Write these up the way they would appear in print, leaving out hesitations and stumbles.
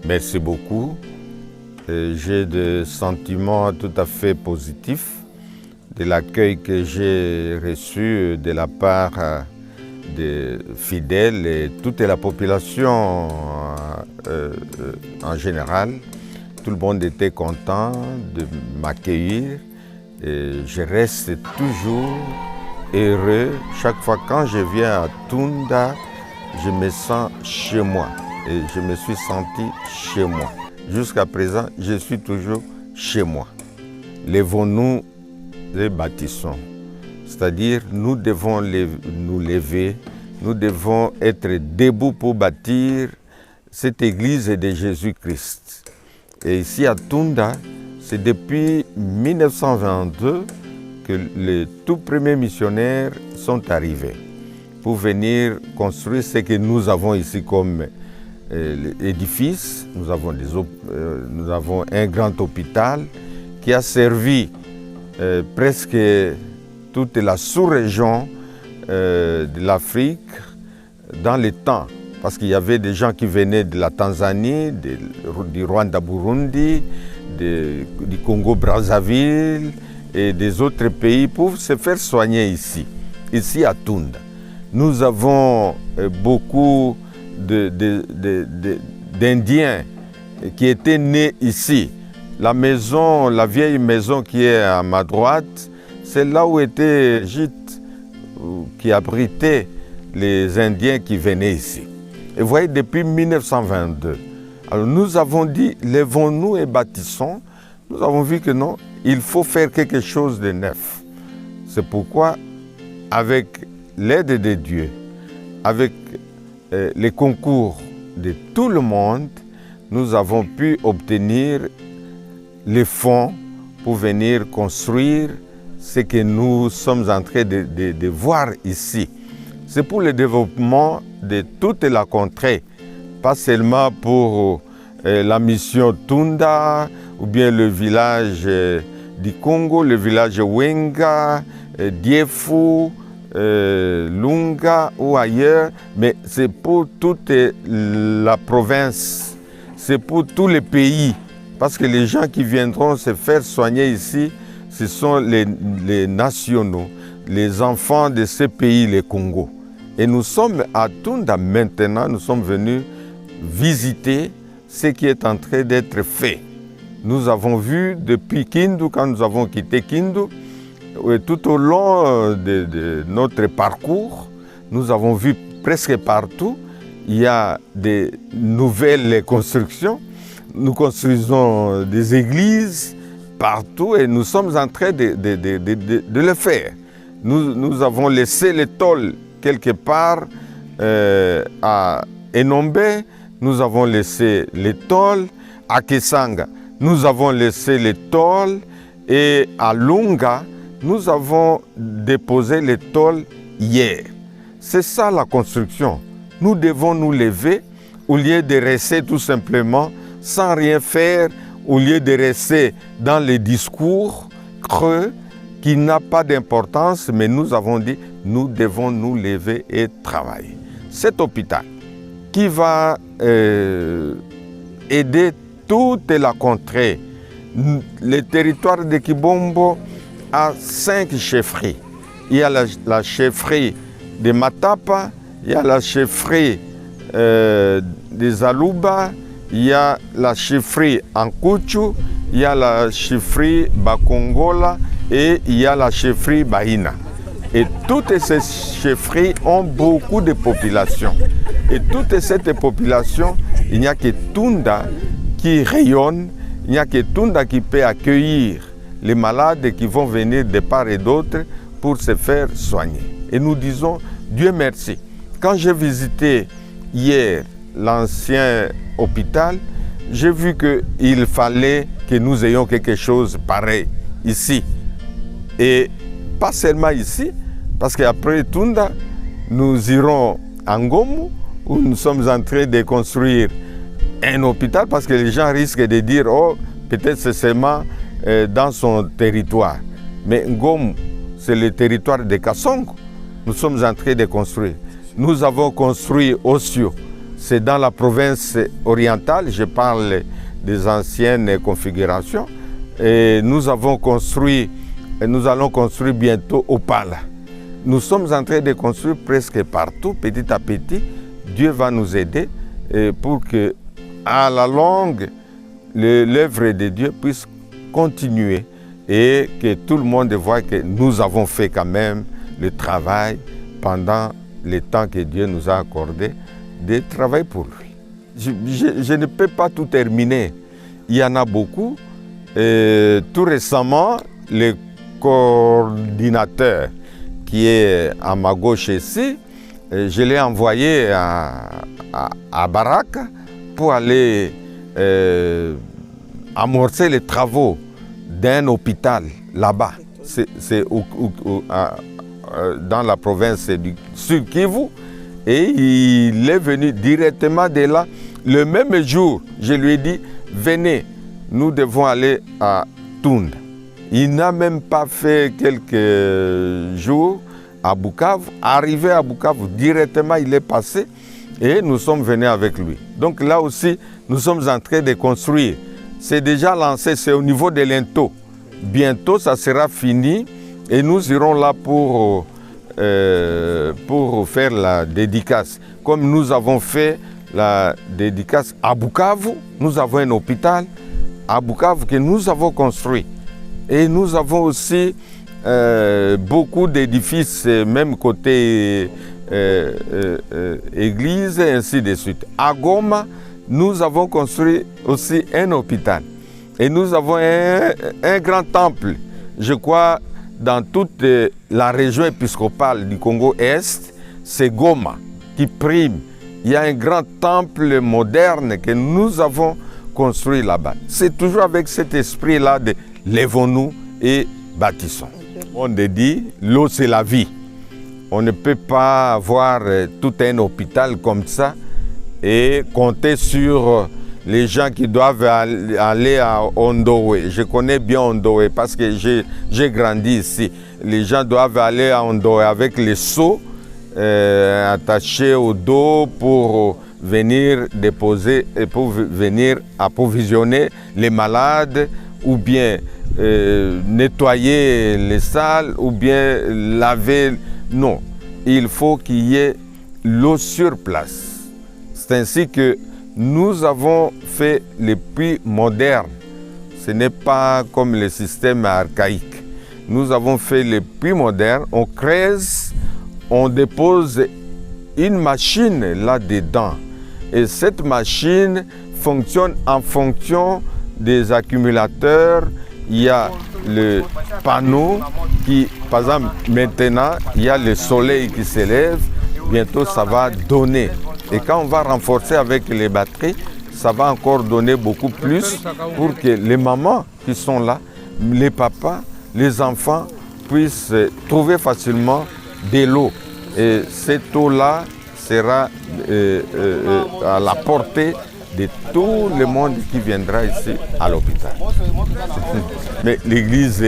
Merci beaucoup. J'ai des sentiments tout à fait positifs de l'accueil que j'ai reçu de la part des fidèles et toute la population en général. Tout le monde était content de m'accueillir et je reste toujours heureux. Chaque fois quand je viens à Tunda, je me sens chez moi et je me suis senti chez moi. Jusqu'à présent, je suis toujours chez moi. Lèvons-nous et bâtissons. C'est-à-dire, nous devons nous lever, nous devons être debout pour bâtir cette église de Jésus-Christ. Et ici à Tunda, c'est depuis 1922 que les tout premiers missionnaires sont arrivés pour venir construire ce que nous avons ici comme édifice. Nous avons un grand hôpital qui a servi presque toute la sous-région de l'Afrique dans le temps. Parce qu'il y avait des gens qui venaient de la Tanzanie, du Rwanda-Burundi, du Congo-Brazzaville et des autres pays pour se faire soigner ici à Tunda. Nous avons beaucoup d'Indiens qui étaient nés ici. La vieille maison qui est à ma droite, c'est là où était le gîte qui abritait les Indiens qui venaient ici. Et vous voyez, depuis 1922, alors nous avons dit, lèvons-nous et bâtissons. Nous avons vu que non, il faut faire quelque chose de neuf. C'est pourquoi, avec l'aide de Dieu, avec les concours de tout le monde, nous avons pu obtenir les fonds pour venir construire ce que nous sommes en train de voir ici. C'est pour le développement de toute la contrée, pas seulement pour la mission Tunda, ou bien le village du Congo, le village Wenga, Diefu, Lunga ou ailleurs, mais c'est pour toute la province, c'est pour tous les pays, parce que les gens qui viendront se faire soigner ici, ce sont les nationaux, les enfants de ces pays, les Congo. Et nous sommes à Tunda maintenant, nous sommes venus visiter ce qui est en train d'être fait. Nous avons vu depuis Kindu, quand nous avons quitté Kindu, tout au long de notre parcours, nous avons vu presque partout, il y a des nouvelles constructions. Nous construisons des églises partout et nous sommes en train de le faire. Nous avons laissé les tôles quelque part à Enombe, nous avons laissé les tôles à Kisanga, nous avons laissé les tôles et à Lunga, nous avons déposé les tôles hier. C'est ça la construction. Nous devons nous lever au lieu de rester tout simplement sans rien faire, au lieu de rester dans les discours creux qui n'ont pas d'importance, mais nous avons dit, nous devons nous lever et travailler. Cet hôpital qui va aider toute la contrée, le territoire de Kibombo a 5 chefferies. Il y a la chefferie de Matapa, il y a la chefferie des Aluba, il y a la chefferie Ankuchu, il y a la chefferie Bakongola et il y a la chefferie Bahina. Et toutes ces chefferies ont beaucoup de population. Et toute cette population, il n'y a que Tunda qui rayonne, il n'y a que Tunda qui peut accueillir les malades qui vont venir de part et d'autre pour se faire soigner. Et nous disons, Dieu merci. Quand j'ai visité hier l'ancien hôpital, j'ai vu qu'il fallait que nous ayons quelque chose pareil ici. Et pas seulement ici, parce qu'après Tunda, nous irons à Ngomu, où nous sommes en train de construire un hôpital, parce que les gens risquent de dire, oh, peut-être c'est seulement dans son territoire. Mais Ngomu, c'est le territoire de Kasongo. Nous sommes en train de construire. Nous avons construit Osio. c'est dans la province orientale, je parle des anciennes configurations, et nous allons construire bientôt Opala. Nous sommes en train de construire presque partout, petit à petit. Dieu va nous aider pour que, à la longue, l'œuvre de Dieu puisse continuer et que tout le monde voit que nous avons fait quand même le travail pendant le temps que Dieu nous a accordé de travailler pour lui. Je ne peux pas tout terminer. Il y en a beaucoup. Tout récemment, le coordinateur qui est à ma gauche ici, je l'ai envoyé à Baraka pour aller amorcer les travaux d'un hôpital là-bas. C'est dans la province du Sud Kivu. Et il est venu directement de là. Le même jour, je lui ai dit, venez, nous devons aller à Tunda. Il n'a même pas fait quelques jours à Bukavu. Arrivé à Bukavu, directement, il est passé et nous sommes venus avec lui. Donc là aussi, nous sommes en train de construire. C'est déjà lancé, c'est au niveau de l'Into. Bientôt, ça sera fini et nous irons là pour faire la dédicace. Comme nous avons fait la dédicace à Bukavu, nous avons un hôpital à Bukavu que nous avons construit. Et nous avons aussi beaucoup d'édifices, même côté église et ainsi de suite. À Goma, nous avons construit aussi un hôpital. Et nous avons un grand temple, je crois, dans toute la région épiscopale du Congo-Est, c'est Goma qui prime. Il y a un grand temple moderne que nous avons construit là-bas. C'est toujours avec cet esprit-là de lèvons-nous et bâtissons. On dit, l'eau c'est la vie. On ne peut pas avoir tout un hôpital comme ça et compter sur les gens qui doivent aller à Ondowe. Je connais bien Ondowe parce que j'ai grandi ici. Les gens doivent aller à Ondowe avec les seaux attachés au dos pour venir déposer et pour venir approvisionner les malades ou bien nettoyer les salles ou bien laver. Non, il faut qu'il y ait l'eau sur place. C'est ainsi que nous avons fait les puits modernes. Ce n'est pas comme le système archaïque. Nous avons fait les puits modernes. On creuse, on dépose une machine là-dedans. Et cette machine fonctionne en fonction des accumulateurs. Il y a le panneau qui, par exemple, maintenant, il y a le soleil qui s'élève. Bientôt, ça va donner. Et quand on va renforcer avec les batteries, ça va encore donner beaucoup plus pour que les mamans qui sont là, les papas, les enfants puissent trouver facilement de l'eau. Et cette eau-là sera à la portée de tout le monde qui viendra ici à l'hôpital. Mais l'église,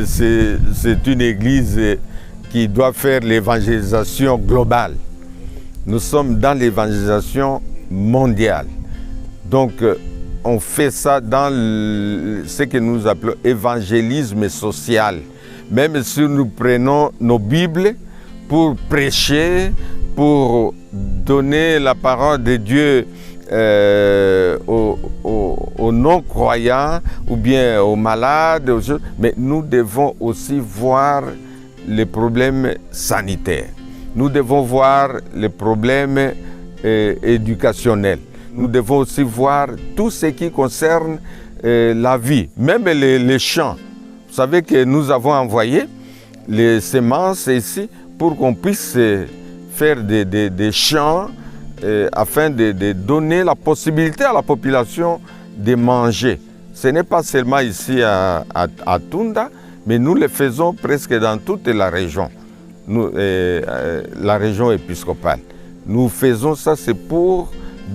c'est une église qui doit faire l'évangélisation globale. Nous sommes dans l'évangélisation mondiale. Donc, on fait ça dans ce que nous appelons évangélisme social. Même si nous prenons nos Bibles pour prêcher, pour donner la parole de Dieu aux non-croyants ou bien aux malades, mais nous devons aussi voir les problèmes sanitaires. Nous devons voir les problèmes éducationnels. Nous devons aussi voir tout ce qui concerne la vie, même les champs. Vous savez que nous avons envoyé les semences ici pour qu'on puisse faire des champs afin de donner la possibilité à la population de manger. Ce n'est pas seulement ici à Tunda, mais nous le faisons presque dans toute la région. La région épiscopale. Nous faisons ça, c'est pour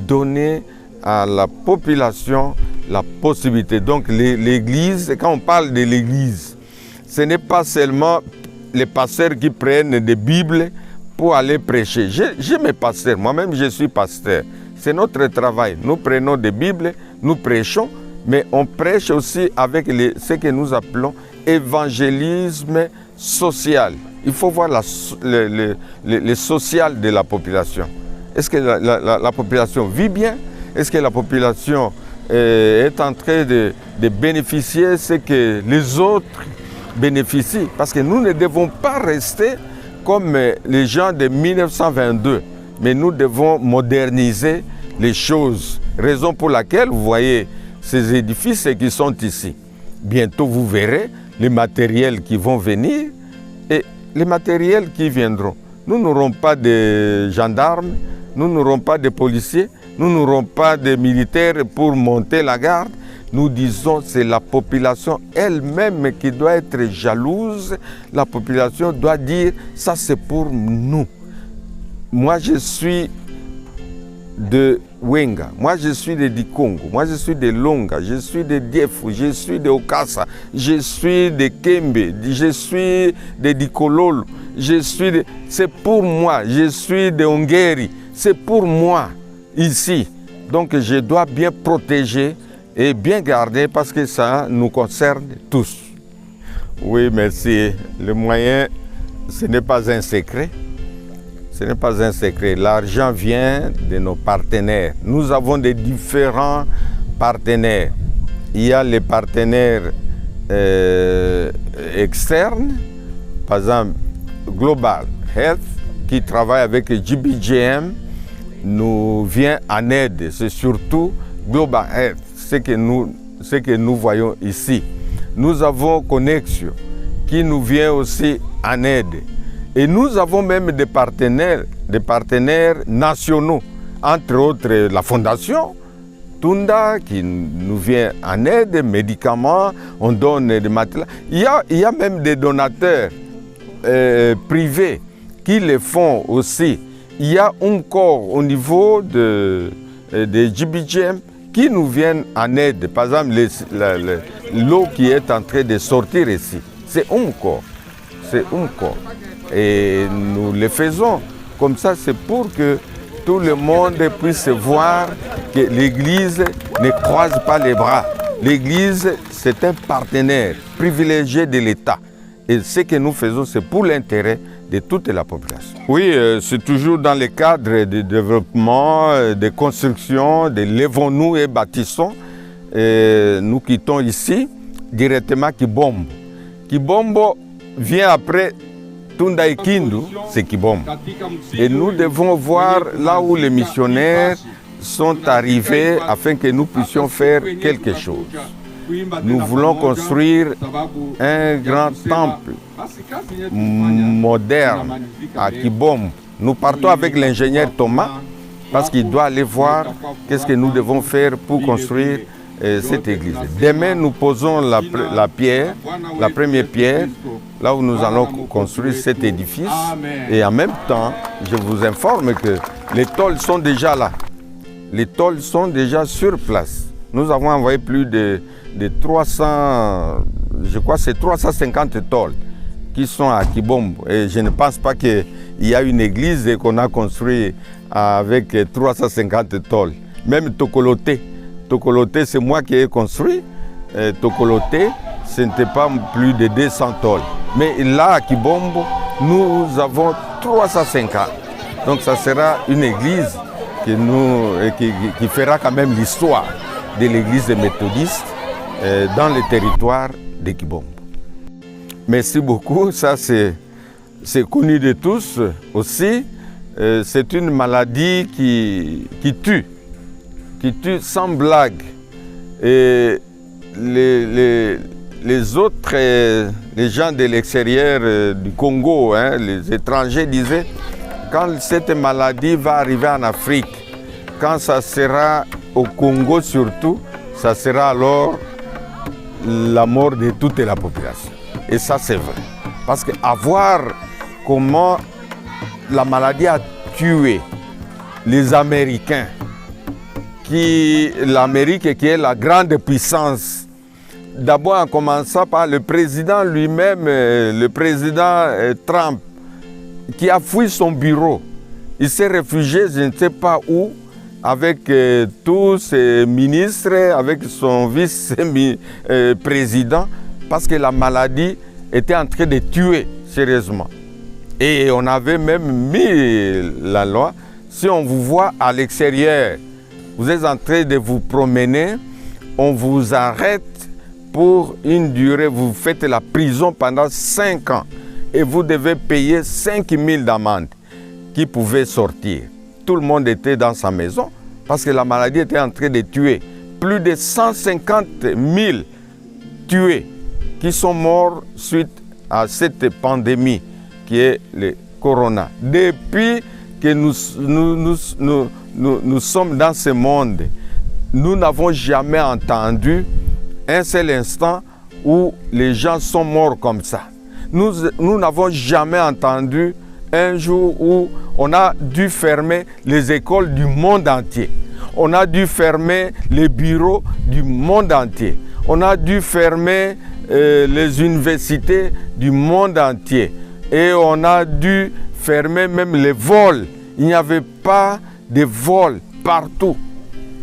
donner à la population la possibilité. Donc l'église, quand on parle de l'église, ce n'est pas seulement les pasteurs qui prennent des Bibles pour aller prêcher. J'ai mes pasteurs, moi-même je suis pasteur. C'est notre travail. Nous prenons des Bibles, nous prêchons, mais on prêche aussi avec ce que nous appelons évangélisme social. Il faut voir le social de la population. Est-ce que la population vit bien? Est-ce que la population est en train de bénéficier de ce que les autres bénéficient? Parce que nous ne devons pas rester comme les gens de 1922, mais nous devons moderniser les choses. Raison pour laquelle vous voyez ces édifices qui sont ici. Bientôt vous verrez les matériels qui vont venir et les matériels qui viendront. Nous n'aurons pas de gendarmes, nous n'aurons pas de policiers, nous n'aurons pas de militaires pour monter la garde. Nous disons que c'est la population elle-même qui doit être jalouse. La population doit dire ça c'est pour nous. Moi je suis de Wenga, moi je suis de Dikongo, moi je suis de Longa, je suis de Diefu, je suis de Okasa, je suis de Kembe, je suis de Dikololo, c'est pour moi, je suis de Ongeri, c'est pour moi ici. Donc je dois bien protéger et bien garder parce que ça nous concerne tous. Oui, merci. Le moyen, ce n'est pas un secret. Ce n'est pas un secret. L'argent vient de nos partenaires. Nous avons des différents partenaires. Il y a les partenaires externes, par exemple Global Health, qui travaille avec GBGM, nous vient en aide. C'est surtout Global Health, ce que nous voyons ici. Nous avons Connexion, qui nous vient aussi en aide. Et nous avons même des partenaires nationaux, entre autres la Fondation Tunda qui nous vient en aide, médicaments, on donne des matelas. Il y a même des donateurs privés qui le font aussi. Il y a un corps au niveau de GBGM qui nous viennent en aide. Par exemple, l'eau qui est en train de sortir ici, c'est un corps. C'est un corps. Et nous le faisons comme ça, c'est pour que tout le monde puisse voir que l'Église ne croise pas les bras. L'Église, c'est un partenaire privilégié de l'État. Et ce que nous faisons, c'est pour l'intérêt de toute la population. Oui, c'est toujours dans le cadre de développement, de construction, de levons-nous et bâtissons. Et nous quittons ici directement Kibombo. Kibombo vient après Tunda et Kindu, c'est Kibombo. Et nous devons voir là où les missionnaires sont arrivés afin que nous puissions faire quelque chose. Nous voulons construire un grand temple moderne à Kibombo. Nous partons avec l'ingénieur Thomas parce qu'il doit aller voir qu'est-ce que nous devons faire pour construire cette église. Demain, nous posons la première pierre, là où nous allons construire cet édifice. Et en même temps, je vous informe que les tôles sont déjà là. Les tôles sont déjà sur place. Nous avons envoyé plus de 300, je crois que c'est 350 tôles qui sont à Kibombo. Et je ne pense pas qu'il y a une église qu'on a construite avec 350 tôles. Même Tokoloté. Tokoloté, c'est moi qui ai construit. Tokoloté, ce n'était pas plus de 200 tôles. Mais là, à Kibombo, nous avons 350. Donc ça sera une église qui fera quand même l'histoire de l'église des méthodistes dans le territoire de Kibombo. Merci beaucoup. Ça, c'est connu de tous aussi. C'est une maladie qui tue sans blague. Et les autres, les gens de l'extérieur du Congo, les étrangers disaient, quand cette maladie va arriver en Afrique, quand ça sera au Congo surtout, ça sera alors la mort de toute la population. Et ça, c'est vrai. Parce qu'à voir comment la maladie a tué les Américains, l'Amérique qui est la grande puissance, d'abord en commençant par le président lui-même, le président Trump, qui a fui son bureau. Il s'est réfugié, je ne sais pas où, avec tous ses ministres, avec son vice-président, parce que la maladie était en train de tuer sérieusement. Et on avait même mis la loi, si on vous voit à l'extérieur, vous êtes en train de vous promener, on vous arrête pour une durée, vous faites la prison pendant 5 ans et vous devez payer 5 000 d'amende qui pouvaient sortir. Tout le monde était dans sa maison parce que la maladie était en train de tuer. Plus de 150 000 tués qui sont morts suite à cette pandémie qui est le corona. Depuis que nous sommes dans ce monde, nous n'avons jamais entendu un seul instant où les gens sont morts comme ça. Nous n'avons jamais entendu un jour où on a dû fermer les écoles du monde entier. On a dû fermer les bureaux du monde entier. On a dû fermer les universités du monde entier. Et on a dû fermer même les vols. Il n'y avait pas de vols partout.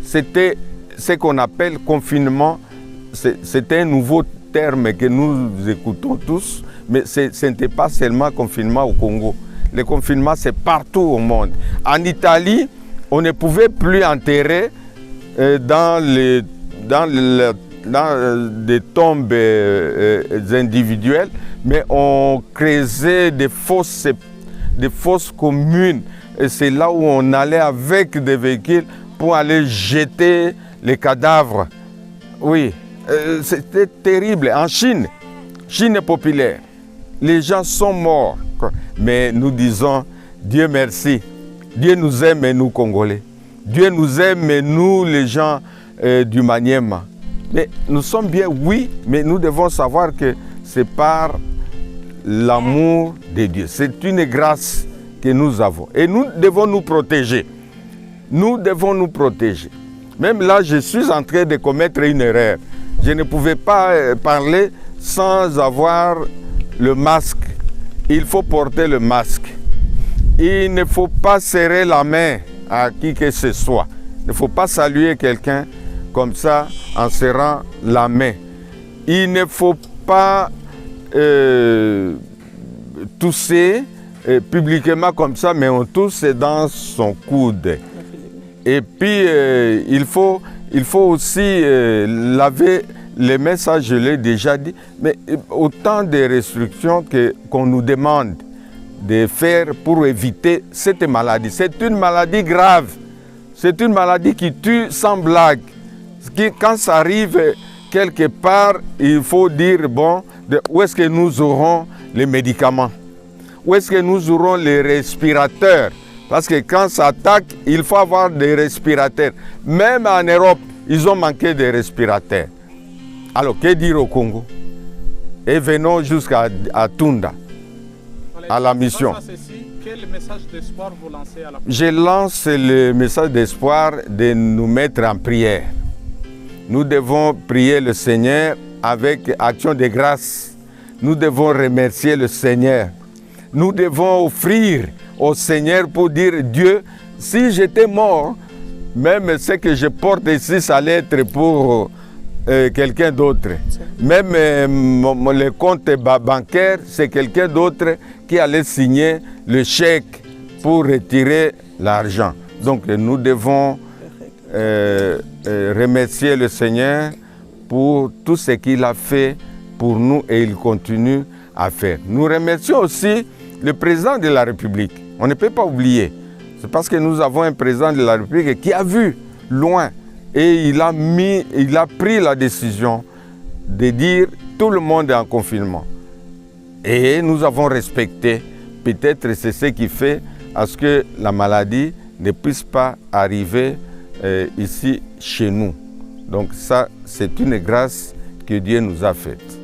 C'était ce qu'on appelle confinement. C'était un nouveau terme que nous écoutons tous, mais ce n'était pas seulement confinement au Congo. Le confinement, c'est partout au monde. En Italie, on ne pouvait plus enterrer dans des tombes individuelles, mais on créait des fosses communes. Et c'est là où on allait avec des véhicules pour aller jeter les cadavres. Oui, c'était terrible. En Chine populaire, les gens sont morts. Mais nous disons, Dieu merci. Dieu nous aime et nous Congolais. Dieu nous aime et nous les gens du Maniema. Mais nous sommes bien, oui, mais nous devons savoir que c'est par l'amour de Dieu. C'est une grâce que nous avons. Et nous devons nous protéger. Nous devons nous protéger. Même là, je suis en train de commettre une erreur. Je ne pouvais pas parler sans avoir le masque. Il faut porter le masque. Il ne faut pas serrer la main à qui que ce soit. Il ne faut pas saluer quelqu'un comme ça en serrant la main. Il ne faut pas tousser publiquement comme ça, mais on tousse dans son coude. Et puis, il faut aussi laver les mains, ça je l'ai déjà dit, mais autant de restrictions qu'on nous demande de faire pour éviter cette maladie. C'est une maladie grave, c'est une maladie qui tue sans blague. Quand ça arrive quelque part, il faut dire, bon, où est-ce que nous aurons les médicaments? Où est-ce que nous aurons les respirateurs? Parce que quand ça attaque, il faut avoir des respirateurs. Même en Europe, ils ont manqué de respirateurs. Alors, que dire au Congo? Et venons jusqu'à Tunda, à la mission. Quel message d'espoir vous lancez à la population? Je lance le message d'espoir de nous mettre en prière. Nous devons prier le Seigneur avec action de grâce. Nous devons remercier le Seigneur. Nous devons offrir au Seigneur pour dire, Dieu, si j'étais mort, même ce que je porte ici, ça allait être pour quelqu'un d'autre. Même le compte bancaire, c'est quelqu'un d'autre qui allait signer le chèque pour retirer l'argent. Donc nous devons remercier le Seigneur pour tout ce qu'il a fait pour nous et il continue à faire. Nous remercions aussi le président de la République. On ne peut pas oublier. C'est parce que nous avons un président de la République qui a vu loin et il a pris la décision de dire tout le monde est en confinement. Et nous avons respecté. Peut-être c'est ce qui fait à ce que la maladie ne puisse pas arriver ici chez nous. Donc ça, c'est une grâce que Dieu nous a faite.